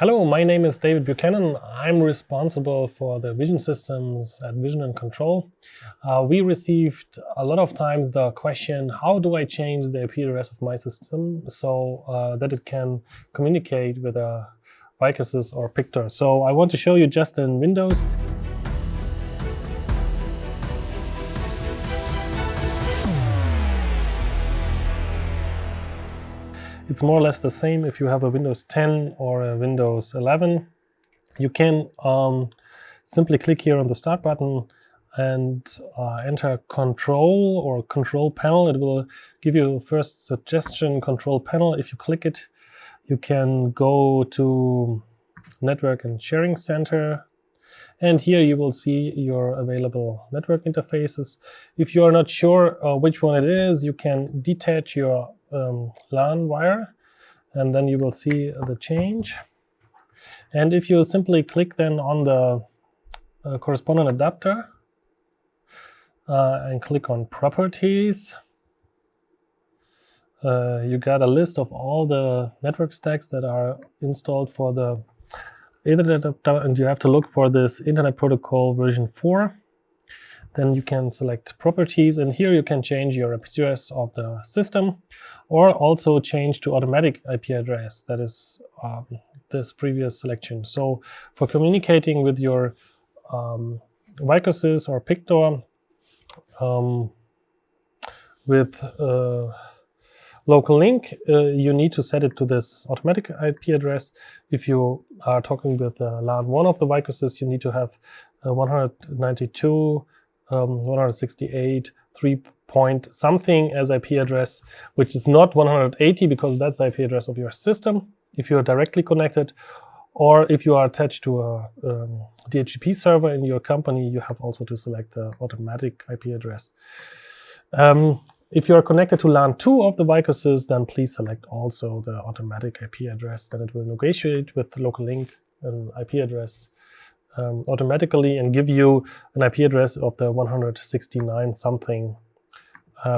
Hello, my name is David Buchanan. I'm responsible for the vision systems at Vision and Control. We received a lot of times the question, how do I change the IP address of my system so that it can communicate with a vicosys or pictor? So I want to show you just in Windows. It's more or less the same if you have a Windows 10 or a Windows 11. You can simply click here on the Start button and enter Control or Control Panel. It will give you first suggestion, Control Panel. If you click it, you can go to Network and Sharing Center. And here you will see your available network interfaces. If you are not sure which one it is, you can detach your LAN wire, and then you will see the change. And if you simply click then on the corresponding adapter and click on Properties, you got a list of all the network stacks that are installed for the Ethernet adapter, and you have to look for this Internet Protocol version 4. Then you can select Properties, and here you can change your IP address of the system, or also change to automatic IP address. That is this previous selection. So for communicating with your vicosys or pictor with local link, you need to set it to this automatic IP address. If you are talking with LAN 1 of the vicosys, you need to have 192 168 3 point something as IP address, which is not 180 because that's the IP address of your system if you are directly connected, or if you are attached to a DHCP server in your company, you have also to select the automatic IP address. If you are connected to LAN 2 of the vicosys, then please select also the automatic IP address. Then it will negotiate with the local link an IP address automatically and give you an IP address of the 169 something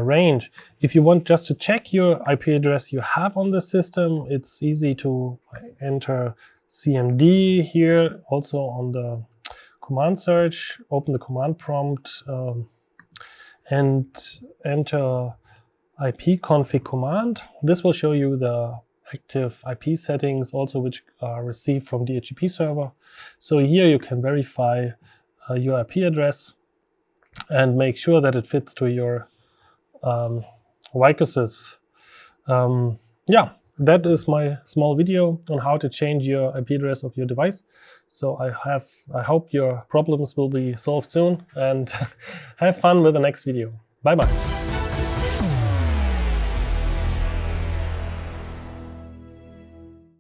range. If you want just to check your IP address you have on the system, it's easy to enter CMD here, also on the command search, open the command prompt and enter ipconfig command. This will show you the active IP settings also, which are received from DHCP server. So here you can verify your IP address and make sure that it fits to your vicosys. Yeah, that is my small video on how to change your IP address of your device. So I hope your problems will be solved soon, and have fun with the next video. Bye bye.